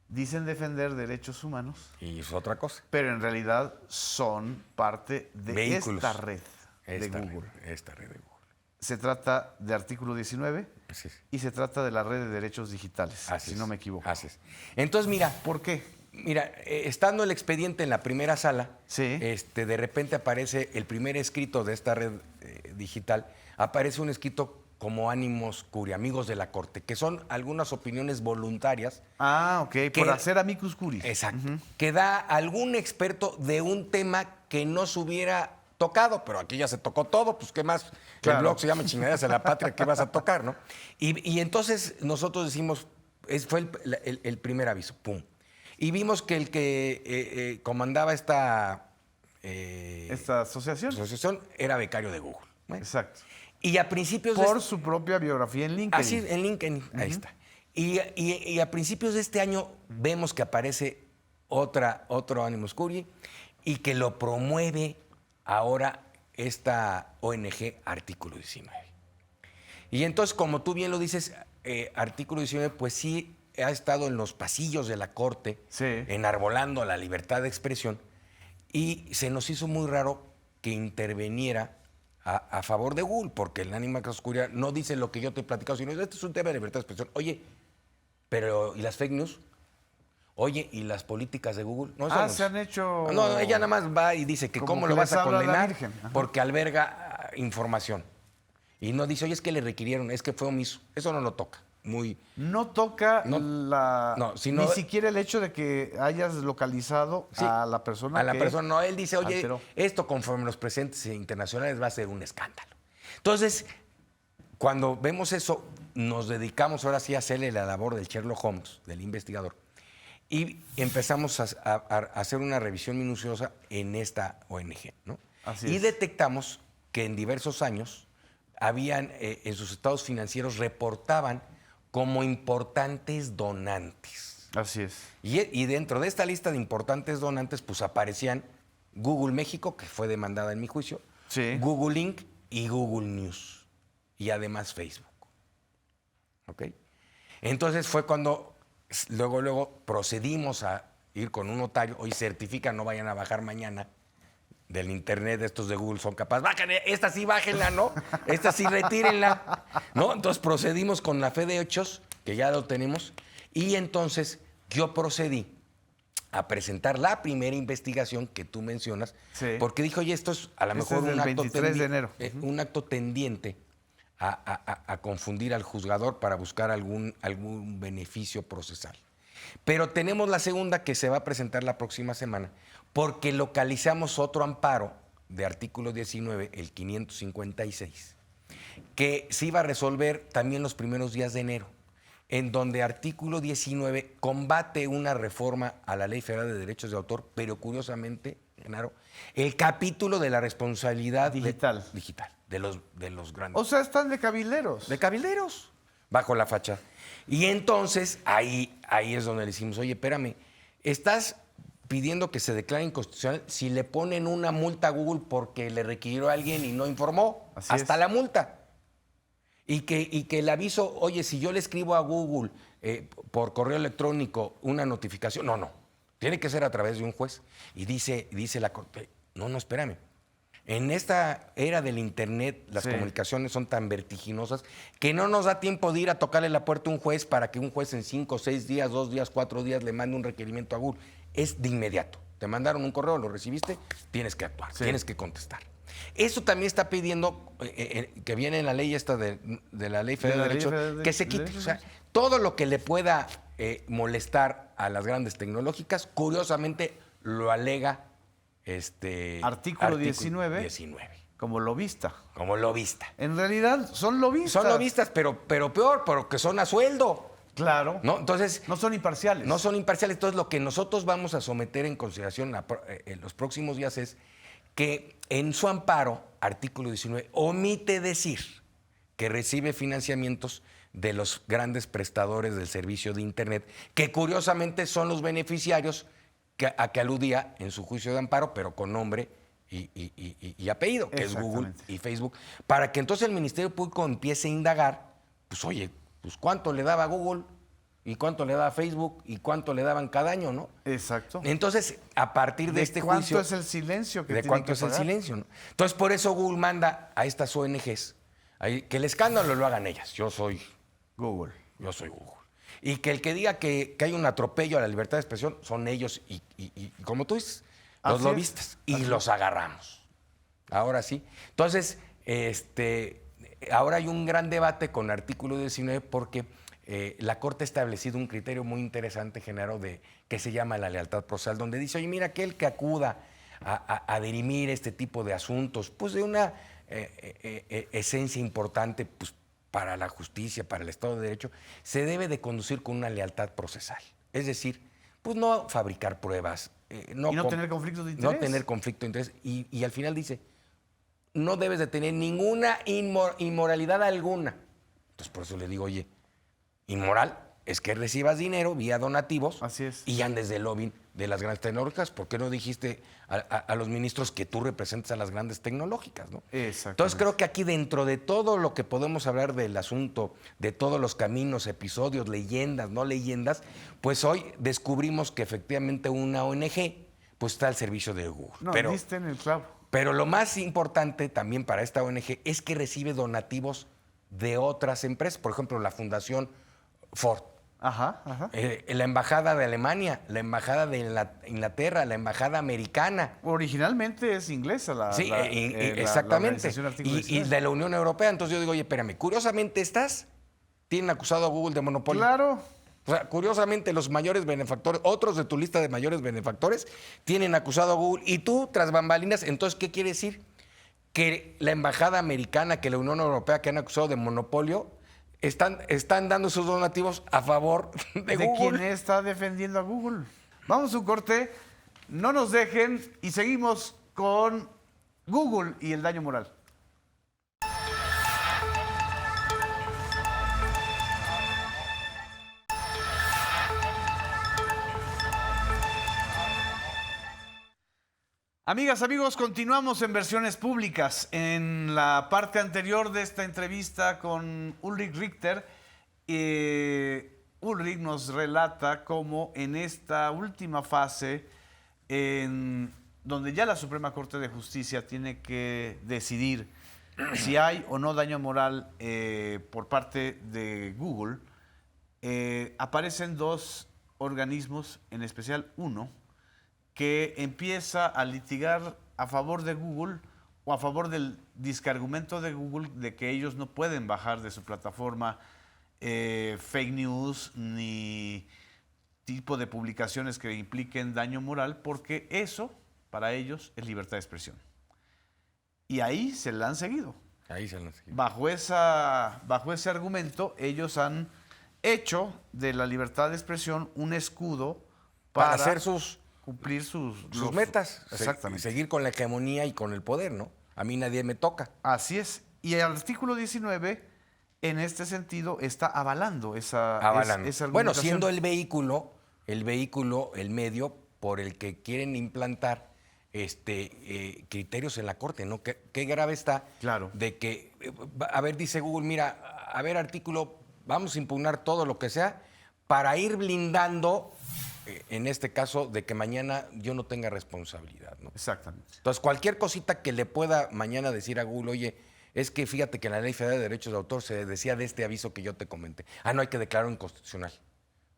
dicen defender derechos humanos. Y es otra cosa. Pero en realidad son parte de Vehículos. esta red de Google. Esta red de Google. Se trata de Artículo 19 Así es. y se trata de la red de derechos digitales, Así si es. no me equivoco. Así es. Entonces, mira, ¿Por qué? estando el expediente en la primera sala, Sí. de repente aparece el primer escrito de esta red digital, aparece un escrito como ánimos curi, amigos de la corte, que son algunas opiniones voluntarias. Ah, ok, por Que- hacer amicus curiae. Exacto. Que da algún experto de un tema que no se hubiera tocado, pero aquí ya se tocó todo, pues qué más. Claro. El blog se llama Chingaderas a la Patria, ¿qué vas a tocar, no? Y entonces nosotros decimos, fue el primer aviso, pum. Y vimos que el que comandaba esta Esta asociación. asociación era becario de Google. ¿no? Exacto. Y a principios de Por su propia biografía en LinkedIn. Así, en LinkedIn, ahí está. Y a principios de este año vemos que aparece otro Animus Curiae y que lo promueve ahora esta ONG Artículo 19. Y entonces, como tú bien lo dices, Artículo 19, pues sí ha estado en los pasillos de la Corte, Sí. enarbolando la libertad de expresión, y se nos hizo muy raro que interviniera a favor de Google, porque el Animus Curiae no dice lo que yo te he platicado, sino este es un tema de libertad de expresión. Oye, pero ¿y las fake news? Oye, ¿y las políticas de Google? No, eso Se han hecho... no, ella nada más va y dice que Como cómo que lo vas les a habla la condenar Virgen. Ajá. porque alberga información. Y no dice, oye, es que le requirieron, es que fue omiso. Eso no lo toca. Muy... No toca No, sino- ni siquiera el hecho de que hayas localizado Sí, a la persona a la que persona, no, él dice, oye, alteró. esto conforme los presentes internacionales va a ser un escándalo. Entonces, cuando vemos eso, nos dedicamos ahora sí a hacerle la labor del Sherlock Holmes, del investigador, y empezamos a hacer una revisión minuciosa en esta ONG, ¿no? Así y es. detectamos que en diversos años habían, en sus estados financieros, reportaban como importantes donantes. Así es. Y dentro de esta lista de importantes donantes, pues aparecían Google México, que fue demandada en mi juicio, Sí. Google Inc. y Google News, y además Facebook. ¿Ok? Entonces fue cuando luego procedimos a ir con un notario, hoy certifica, no vayan a bajar mañana del internet de estos de Google, son capaces, bájenla, esta sí bájenla, ¿no? Esta sí retírenla, ¿no? Entonces procedimos con la fe de hechos, que ya lo tenemos, y entonces yo procedí a presentar la primera investigación que tú mencionas, Sí. porque dijo, oye, esto es a lo Este mejor es del un acto 23 de enero. un acto tendiente a confundir al juzgador para buscar algún beneficio procesal. Pero tenemos la segunda que se va a presentar la próxima semana, porque localizamos otro amparo de Artículo 19, el 556, que se iba a resolver también los primeros días de enero, en donde Artículo 19 combate una reforma a la Ley Federal de Derechos de Autor, pero curiosamente, Genaro, el capítulo de la responsabilidad Digital. digital de los grandes. O sea, están de cabilderos. De cabilderos, bajo la facha. Y entonces ahí es donde le decimos, oye, espérame, estás pidiendo que se declare inconstitucional si le ponen una multa a Google porque le requirió a alguien y no informó, Así hasta es. la multa. Y que el aviso, oye, si yo le escribo a Google por correo electrónico una notificación, no, tiene que ser a través de un juez. Y dice la Corte, no, espérame. En esta era del Internet, las Sí. comunicaciones son tan vertiginosas que no nos da tiempo de ir a tocarle la puerta a un juez para que un juez en 5, 6 días, 2 días, 4 días le mande un requerimiento a Google. Es de inmediato. Te mandaron un correo, lo recibiste, tienes que actuar, Sí. tienes que contestar. Eso también está pidiendo que viene en la ley esta de la Ley Federal de, Ley Derechos, Federal de que se quite. Derechos. O sea, todo lo que le pueda molestar a las grandes tecnológicas, curiosamente lo alega Artículo 19. 19, Como lobista. como lobista. En realidad son lobistas. Son lobistas, pero peor, porque son a sueldo, Claro. ¿no? Entonces, No son imparciales. no son imparciales. Entonces, lo que nosotros vamos a someter en consideración en los próximos días es que en su amparo, artículo 19, omite decir que recibe financiamientos de los grandes prestadores del servicio de Internet, que curiosamente son los beneficiarios a que aludía en su juicio de amparo, pero con nombre y apellido, que es Google y Facebook, para que entonces el Ministerio Público empiece a indagar, pues oye, pues cuánto le daba Google y cuánto le daba Facebook y cuánto le daban cada año, ¿no? Exacto. Entonces, a partir de este ¿Cuánto juicio... es el silencio que ¿De tienen cuánto que es el pagar? silencio? ¿No? Entonces, por eso Google manda a estas ONGs que el escándalo lo hagan ellas. Yo soy Google. Google. Y que el que diga que hay un atropello a la libertad de expresión son ellos y como tú dices, los Así lobistas. Y los agarramos. Ahora sí. Entonces, ahora hay un gran debate con artículo 19 porque la Corte ha establecido un criterio muy interesante, Genaro, que se llama la lealtad procesal, donde dice, oye, mira, aquel que acuda a dirimir este tipo de asuntos, pues de una esencia importante, pues para la justicia, para el Estado de Derecho, se debe de conducir con una lealtad procesal. Es decir, pues no fabricar pruebas. Y no tener conflictos de interés. No tener conflicto de interés. Y al final dice, no debes de tener ninguna inmoralidad alguna. Entonces por eso le digo, oye, inmoral es que recibas dinero vía donativos. Así es. Y andes de lobbying de las grandes tecnológicas. ¿Por qué no dijiste a los ministros que tú representas a las grandes tecnológicas, ¿no? Exacto. Entonces creo que aquí dentro de todo lo que podemos hablar del asunto, de todos los caminos, episodios, leyendas, no leyendas, pues hoy descubrimos que efectivamente una ONG pues está al servicio de Google. No, diste en el clavo. Pero lo más importante también para esta ONG es que recibe donativos de otras empresas, por ejemplo, la Fundación Ford. Ajá, ajá. La embajada de Alemania, la embajada de Inglaterra, la embajada americana. Originalmente es inglesa la Sí, exactamente. la organización Artículo Y 19. de la Unión Europea. Entonces yo digo, oye, espérame, curiosamente tienen acusado a Google de monopolio. Claro. O sea, curiosamente los mayores benefactores, otros de tu lista de mayores benefactores, tienen acusado a Google. Y tú, tras bambalinas, entonces, ¿qué quiere decir? Que la embajada americana, que la Unión Europea, que han acusado de monopolio, están dando sus donativos a favor de Google. ¿De quién está defendiendo a Google? Vamos a un corte, no nos dejen y seguimos con Google y el daño moral. Amigas, amigos, continuamos en Versiones Públicas. En la parte anterior de esta entrevista con Ulrich Richter, Ulrich nos relata cómo en esta última fase, donde ya la Suprema Corte de Justicia tiene que decidir si hay o no daño moral por parte de Google, aparecen dos organismos, en especial uno, que empieza a litigar a favor de Google o a favor del discargumento de Google de que ellos no pueden bajar de su plataforma fake news ni tipo de publicaciones que impliquen daño moral, porque eso, para ellos, es libertad de expresión. Y ahí se la han seguido. Ahí se la han seguido. Bajo ese argumento, ellos han hecho de la libertad de expresión un escudo para hacer cumplir sus metas. Exactamente. Seguir con la hegemonía y con el poder, ¿no? A mí nadie me toca. Así es. Y el artículo 19, en este sentido, está avalando esa argumentación. Bueno, siendo el vehículo, el medio por el que quieren implantar criterios en la Corte, ¿no? Qué grave está Claro. de que, a ver, dice Google, mira, a ver, artículo, vamos a impugnar todo lo que sea para ir blindando, en este caso, de que mañana yo no tenga responsabilidad, ¿no? Exactamente. Entonces, cualquier cosita que le pueda mañana decir a Google, oye, es que fíjate que en la Ley Federal de Derechos de Autor se decía de este aviso que yo te comenté. No hay que declararlo inconstitucional,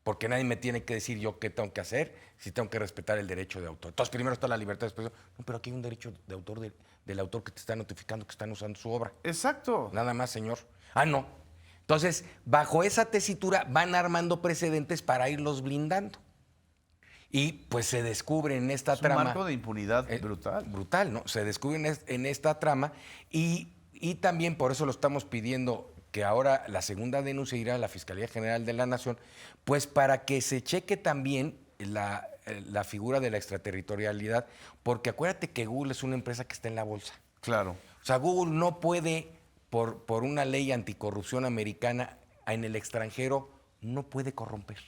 porque nadie me tiene que decir yo qué tengo que hacer, si tengo que respetar el derecho de autor. Entonces, primero está la libertad de expresión. No, pero aquí hay un derecho de autor del autor que te está notificando que están usando su obra. Exacto. Nada más, señor. No. Entonces, bajo esa tesitura van armando precedentes para irlos blindando. Y pues se descubre en esta trama... Un marco de impunidad brutal. Brutal, ¿no? Se descubre en esta trama y también por eso lo estamos pidiendo que ahora la segunda denuncia irá a la Fiscalía General de la Nación, pues para que se cheque también la figura de la extraterritorialidad, porque acuérdate que Google es una empresa que está en la bolsa. Claro. O sea, Google no puede, por una ley anticorrupción americana, en el extranjero no puede corromper.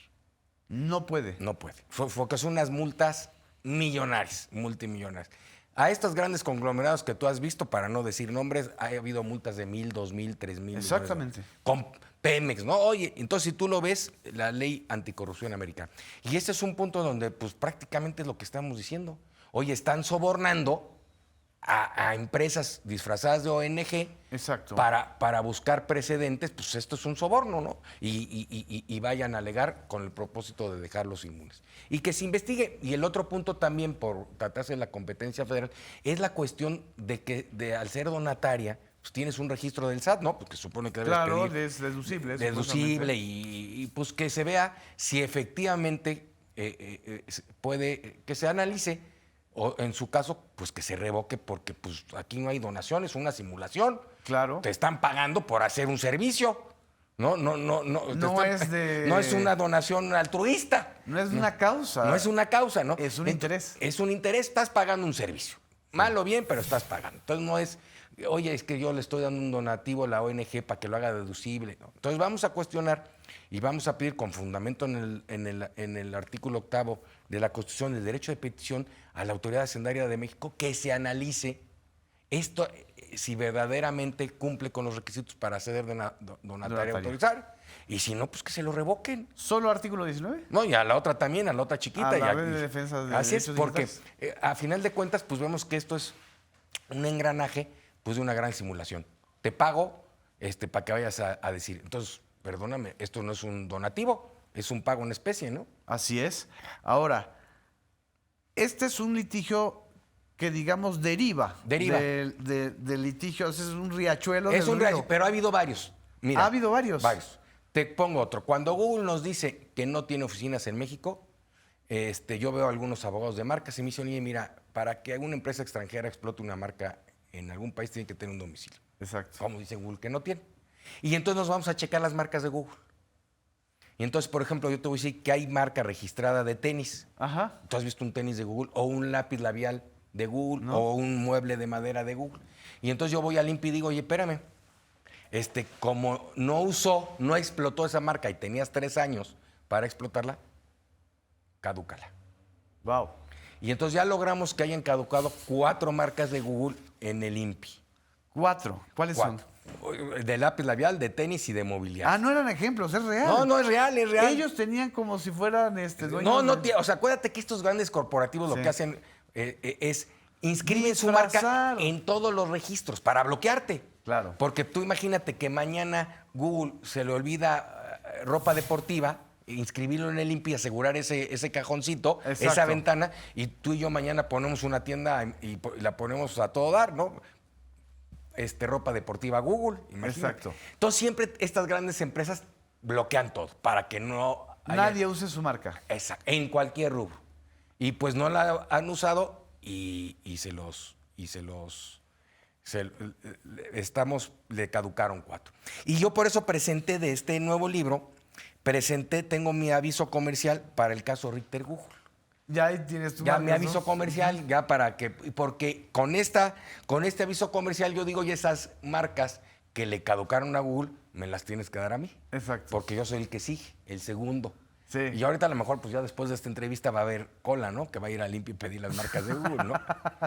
No puede. No puede. Porque son unas multas millonarias, multimillonarias. A estos grandes conglomerados que tú has visto, para no decir nombres, ha habido multas de 1,000, 2,000, 3,000. Exactamente. Con Pemex, ¿no? Oye, entonces si tú lo ves, la ley anticorrupción americana. Y este es un punto donde, pues prácticamente es lo que estamos diciendo. Oye, están sobornando a empresas disfrazadas de ONG. Exacto. Para buscar precedentes, pues esto es un soborno, ¿no? Y vayan a alegar con el propósito de dejarlos inmunes. Y que se investigue. Y el otro punto también, por tratarse de la competencia federal, es la cuestión de que al ser donataria, pues tienes un registro del SAT, ¿no? Porque supone que debes Claro, pedir es deducible. deducible y pues que se vea si efectivamente puede, que se analice, o en su caso, pues que se revoque, porque pues aquí no hay donación, es una simulación. Claro. Te están pagando por hacer un servicio. No es una donación altruista. No es una causa. No es una causa, ¿no? Es un interés. Es un interés, estás pagando un servicio. Mal o bien, pero estás pagando. Entonces no es, oye, es que yo le estoy dando un donativo a la ONG para que lo haga deducible. ¿No? Entonces vamos a cuestionar y vamos a pedir con fundamento en el artículo 8º de la Constitución, el derecho de petición a la Autoridad Hacendaria de México, que se analice esto, si verdaderamente cumple con los requisitos para ser donataria autorizada. Y si no, pues que se lo revoquen. ¿Solo artículo 19? No, y a la otra también, a la otra chiquita. A la vez de defensa de así es, derechos porque digitales. a final de cuentas, pues vemos que esto es un engranaje pues de una gran simulación. Te pago para que vayas a decir. Entonces, perdóname, esto no es un donativo, es un pago en especie, ¿no? Así es. Ahora, este es un litigio que, digamos, deriva. Del litigio, es un riachuelo Es del un río. riachuelo, pero ha habido varios. Mira, ¿Ha habido varios? Varios. Te pongo otro. Cuando Google nos dice que no tiene oficinas en México, yo veo a algunos abogados de marcas y me dicen, oye, mira, para que alguna empresa extranjera explote una marca en algún país tiene que tener un domicilio. Exacto. Como dice Google, que no tiene. Y entonces nos vamos a checar las marcas de Google. Y entonces, por ejemplo, yo te voy a decir que hay marca registrada de tenis. Ajá. ¿Tú has visto un tenis de Google? O un lápiz labial de Google, No. o un mueble de madera de Google. Y entonces yo voy al INPI y digo, oye, espérame, como no explotó esa marca y tenías 3 años para explotarla, cadúcala. Wow. Y entonces ya logramos que hayan caducado 4 marcas de Google en el INPI. 4. ¿Cuáles 4. son? De lápiz labial, de tenis y de mobiliario. Ah, no eran ejemplos, es real. No, es real, es real. Ellos tenían como si fueran dueños. O sea, acuérdate que estos grandes corporativos lo que hacen es inscriben su marca en todos los registros para bloquearte. Claro. Porque tú imagínate que mañana Google se le olvida ropa deportiva, inscribirlo en el INPI, asegurar ese cajoncito, Exacto. esa ventana, y tú y yo mañana ponemos una tienda y la ponemos a todo dar, ¿no? Ropa deportiva Google, imagínate. Exacto. Entonces siempre estas grandes empresas bloquean todo para que no Nadie use su marca. Exacto, en cualquier rubro. Y pues no la han usado y le caducaron 4. Y yo por eso presenté de este nuevo libro, tengo mi aviso comercial para el caso Richter Google. Ya ahí tienes tu Ya marca, mi aviso ¿no? comercial, ya porque con este aviso comercial yo digo, y esas marcas que le caducaron a Google, me las tienes que dar a mí. Exacto. Porque yo soy el que sigue, el segundo. Sí. Y ahorita a lo mejor, pues ya después de esta entrevista va a haber cola, ¿no? Que va a ir al INPI y pedir las marcas de Google, ¿no?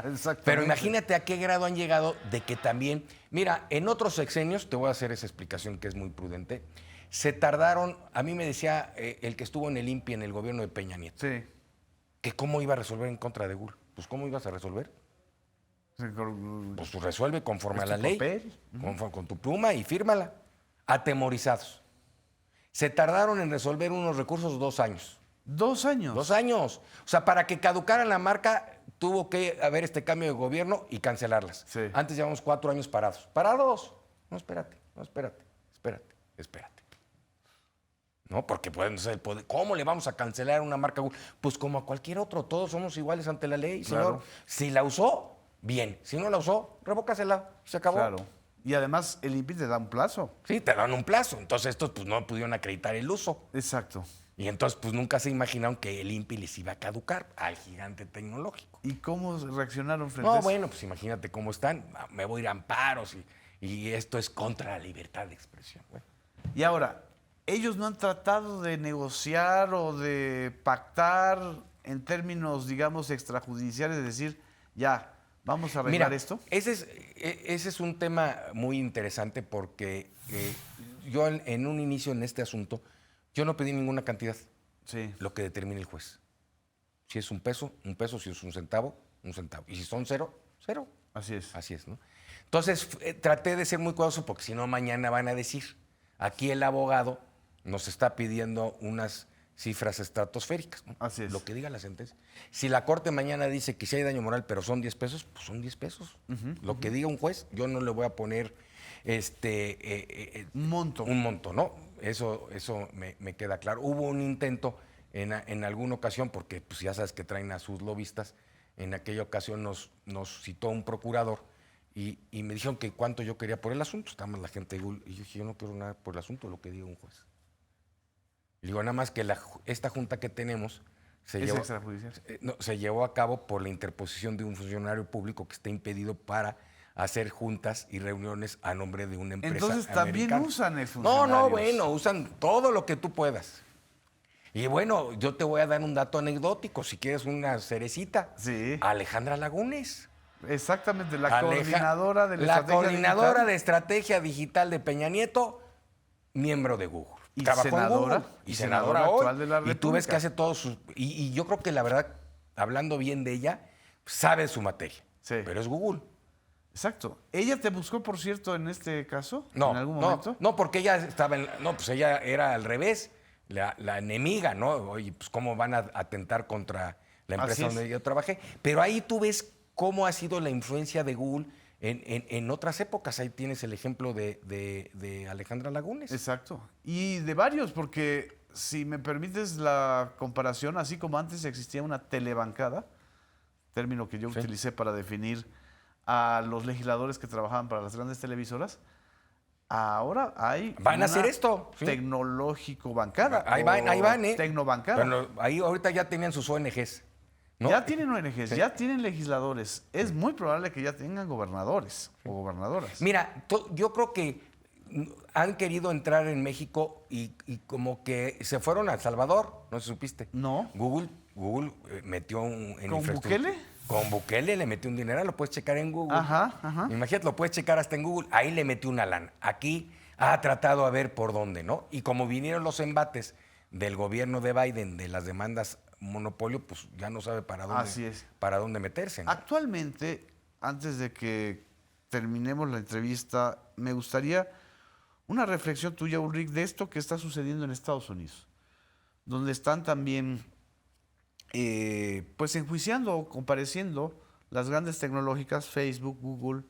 Exacto. Pero imagínate a qué grado han llegado de que también, mira, en otros sexenios, te voy a hacer esa explicación que es muy prudente, se tardaron, a mí me decía el que estuvo en el INPI en el gobierno de Peña Nieto, Sí. que cómo iba a resolver en contra de Google. Pues ¿cómo ibas a resolver? Pues tú resuelve conforme a la ley, con tu pluma y fírmala. Atemorizados. Se tardaron en resolver unos recursos 2 años. 2 años. 2 años. O sea, para que caducara la marca, tuvo que haber este cambio de gobierno y cancelarlas. Sí. Antes llevamos 4 años parados. ¡Parados! No, espérate. No, porque pueden ser el poder. ¿Cómo le vamos a cancelar una marca Google? Pues como a cualquier otro, todos somos iguales ante la ley, señor. Claro. Si la usó, bien. Si no la usó, revócasela. Se acabó. Claro. Y además el INPI te da un plazo. Sí, te dan un plazo. Entonces estos pues no pudieron acreditar el uso. Exacto. Y entonces pues nunca se imaginaron que el INPI les iba a caducar al gigante tecnológico. ¿Y cómo reaccionaron frente a No, eso? bueno, pues imagínate cómo están. Me voy a ir a amparos y esto es contra la libertad de expresión. Bueno. Y ahora, ellos no han tratado de negociar o de pactar en términos, digamos, extrajudiciales, es decir, ya, vamos a arreglar esto. Ese es un tema muy interesante porque yo en un inicio en este asunto, yo no pedí ninguna cantidad, Sí. lo que determine el juez. Si es un peso, si es un centavo, un centavo. Y si son cero, cero. Así es. Así es, ¿no? Entonces, traté de ser muy cuidadoso porque si no, mañana van a decir, aquí el abogado nos está pidiendo unas cifras estratosféricas, ¿no? Así es. Lo que diga la sentencia. Si la corte mañana dice que sí hay daño moral, pero son 10 pesos, pues son 10 pesos. Lo que diga un juez, yo no le voy a poner Un monto. un monto, ¿no? Eso me queda claro. Hubo un intento en alguna ocasión, porque pues ya sabes que traen a sus lobistas, en aquella ocasión nos citó un procurador y me dijeron que cuánto yo quería por el asunto. Estábamos la gente de Google, y yo dije, yo no quiero nada por el asunto, lo que diga un juez. Y digo, nada más que esta junta que tenemos Es extrajudicial. se llevó a cabo por la interposición de un funcionario público que está impedido para hacer juntas y reuniones a nombre de una empresa Entonces también americana. usan el funcionario. No, bueno, usan todo lo que tú puedas. Y bueno, yo te voy a dar un dato anecdótico, si quieres una cerecita. Sí. Alejandra Lagunes. Exactamente, la coordinadora de la la estrategia coordinadora digital. de estrategia digital de Peña Nieto, miembro de Google. Y Trabajó en senadora. Google. Y senadora senadora hoy. actual de la Y tú ves República. que hace todos sus... Y yo creo que la verdad, hablando bien de ella, sabe su materia. Sí. Pero es Google. Exacto. ¿Ella te buscó, por cierto, en este caso? No, ¿En algún no, momento? no, porque ella estaba no, pues ella era al revés, la enemiga, ¿no? Oye, pues cómo van a atentar contra la Así empresa es. donde yo trabajé. Pero ahí tú ves cómo ha sido la influencia de Google en otras épocas. Ahí tienes el ejemplo de Alejandra Lagunes. Exacto. Y de varios, porque si me permites la comparación, así como antes existía una telebancada, término que yo Sí. utilicé para definir a los legisladores que trabajaban para las grandes televisoras, ahora hay Van a hacer una esto, sí. tecnológico bancada. Ahí van, ¿eh? Tecnobancada. Bueno, ahí ahorita ya tenían sus ONGs, ¿no? Ya tienen ONGs, Sí. ya tienen legisladores. Es muy probable que ya tengan gobernadores o gobernadoras. Mira, yo creo que han querido entrar en México y como que se fueron a El Salvador, no sé si supiste. No. Google metió en ¿Con infraestructura. Bukele? Con Bukele le metió un dineral, lo puedes checar en Google. Ajá, ajá. Imagínate, lo puedes checar hasta en Google. Ahí le metió una lana. Aquí ha tratado a ver por dónde, ¿no? Y como vinieron los embates del gobierno de Biden, de las demandas monopolio, pues ya no sabe Así es. para dónde meterse, ¿no? Actualmente, antes de que terminemos la entrevista, me gustaría una reflexión tuya, Ulrich, de esto que está sucediendo en Estados Unidos, donde están también pues enjuiciando o compareciendo las grandes tecnológicas, Facebook, Google,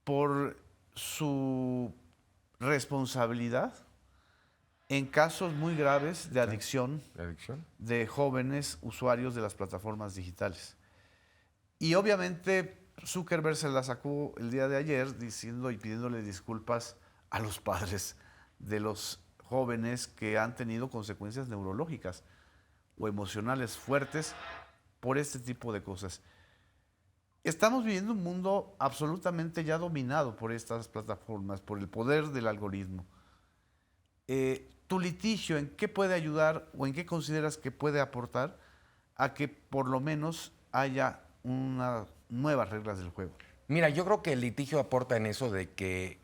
por su responsabilidad en casos muy graves de adicción ¿La adicción? de jóvenes usuarios de las plataformas digitales. Y obviamente Zuckerberg se la sacó el día de ayer diciendo y pidiéndole disculpas a los padres de los jóvenes que han tenido consecuencias neurológicas o emocionales fuertes por este tipo de cosas. Estamos viviendo un mundo absolutamente ya dominado por estas plataformas, por el poder del algoritmo. ¿Tu litigio en qué puede ayudar o en qué consideras que puede aportar a que por lo menos haya unas nuevas reglas del juego? Mira, yo creo que el litigio aporta en eso de que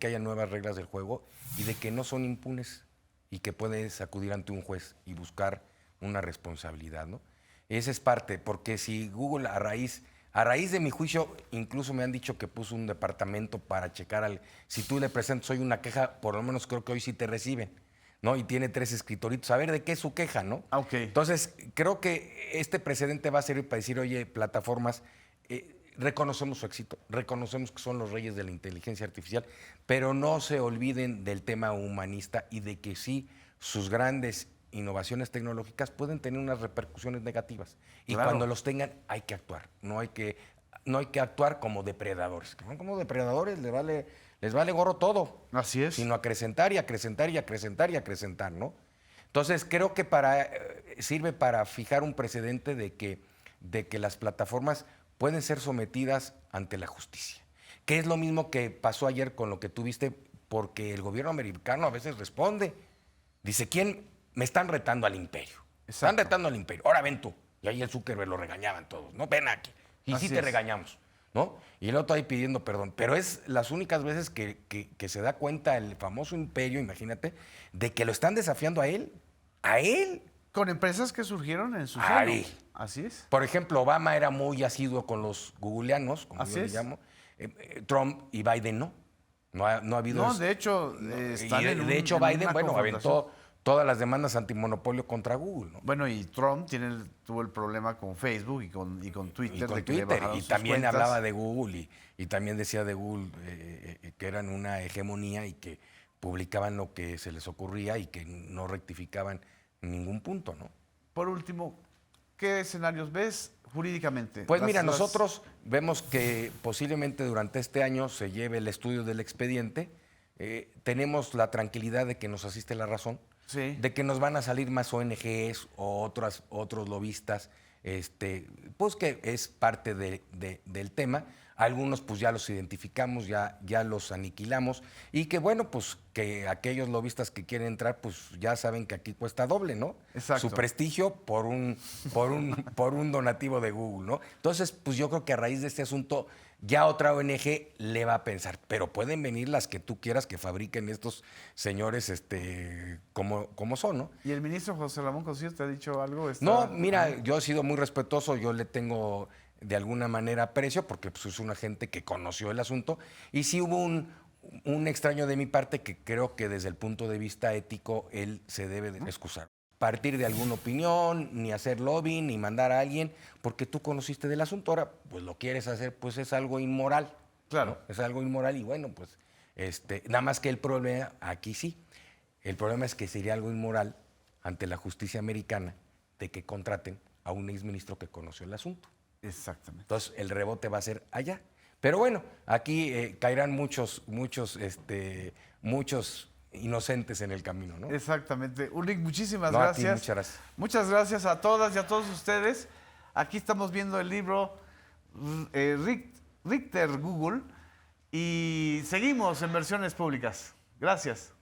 haya nuevas reglas del juego y de que no son impunes y que puedes acudir ante un juez y buscar una responsabilidad, ¿no? Esa es parte, porque si Google a raíz de mi juicio, incluso me han dicho que puso un departamento para checar si tú le presentas hoy una queja, por lo menos creo que hoy sí te reciben, ¿no? Y tiene 3 escritoritos, a ver de qué es su queja, ¿no? Ok. Entonces, creo que este precedente va a servir para decir, oye, plataformas, reconocemos su éxito, reconocemos que son los reyes de la inteligencia artificial, pero no se olviden del tema humanista y de que sí, sus grandes innovaciones tecnológicas pueden tener unas repercusiones negativas. Y Claro. cuando los tengan, hay que actuar. No hay que actuar como depredadores. Como depredadores les vale gorro todo. Así es. Sino acrecentar y acrecentar y acrecentar y acrecentar, ¿no? Entonces, creo que sirve para fijar un precedente de que las plataformas pueden ser sometidas ante la justicia. Que es lo mismo que pasó ayer con lo que tuviste, porque el gobierno americano a veces responde. Dice, ¿quién? Me están retando al imperio. Están Exacto. retando al imperio. Ahora ven tú. Y ahí el Zuckerberg lo regañaban todos. No, ven aquí. Y Así sí te es. regañamos, ¿no? Y el otro ahí pidiendo perdón. Pero es las únicas veces que se da cuenta el famoso imperio, imagínate, de que lo están desafiando a él. A él. Con empresas que surgieron en su seno. Ahí. Así es. Por ejemplo, Obama era muy asiduo con los googleanos, como Así yo le es. llamo. Trump y Biden no. No ha habido... No, de hecho, y están de hecho, en Biden, una bueno, confrontación. aventó todas las demandas antimonopolio contra Google, ¿no? Bueno, y Trump tuvo el problema con Facebook y con Twitter. Y con de que le Twitter. bajaron Y sus también cuentas. hablaba de Google y también decía de Google que eran una hegemonía y que publicaban lo que se les ocurría y que no rectificaban en ningún punto, ¿no? Por último, ¿qué escenarios ves jurídicamente? Pues mira, nosotros vemos que posiblemente durante este año se lleve el estudio del expediente. Tenemos la tranquilidad de que nos asiste la razón, Sí. de que nos van a salir más ONGs o otros lobistas, pues que es parte del tema. Algunos pues ya los identificamos, ya los aniquilamos y que bueno, pues que aquellos lobistas que quieren entrar pues ya saben que aquí cuesta doble, ¿no? Exacto. Su prestigio por un donativo de Google, ¿no? Entonces, pues yo creo que a raíz de este asunto ya otra ONG le va a pensar, pero pueden venir las que tú quieras que fabriquen estos señores como son, ¿no? ¿Y el ministro José Ramón Cosío te ha dicho algo? No, mira, yo he sido muy respetuoso, yo le tengo de alguna manera aprecio porque pues, es una gente que conoció el asunto y sí hubo un extraño de mi parte que creo que desde el punto de vista ético él se debe de excusar. Partir de alguna opinión, ni hacer lobbying, ni mandar a alguien, porque tú conociste del asunto. Ahora, pues lo quieres hacer, pues es algo inmoral. Claro. ¿No? Es algo inmoral y bueno, pues nada más que el problema, aquí sí, el problema es que sería algo inmoral ante la justicia americana de que contraten a un exministro que conoció el asunto. Exactamente. Entonces, el rebote va a ser allá. Pero bueno, aquí caerán muchos inocentes en el camino, ¿no? Exactamente. Ulrich, muchísimas No, a ti, gracias. muchas gracias. Muchas gracias a todas y a todos ustedes. Aquí estamos viendo el libro Richter Google y seguimos en Versiones Públicas. Gracias.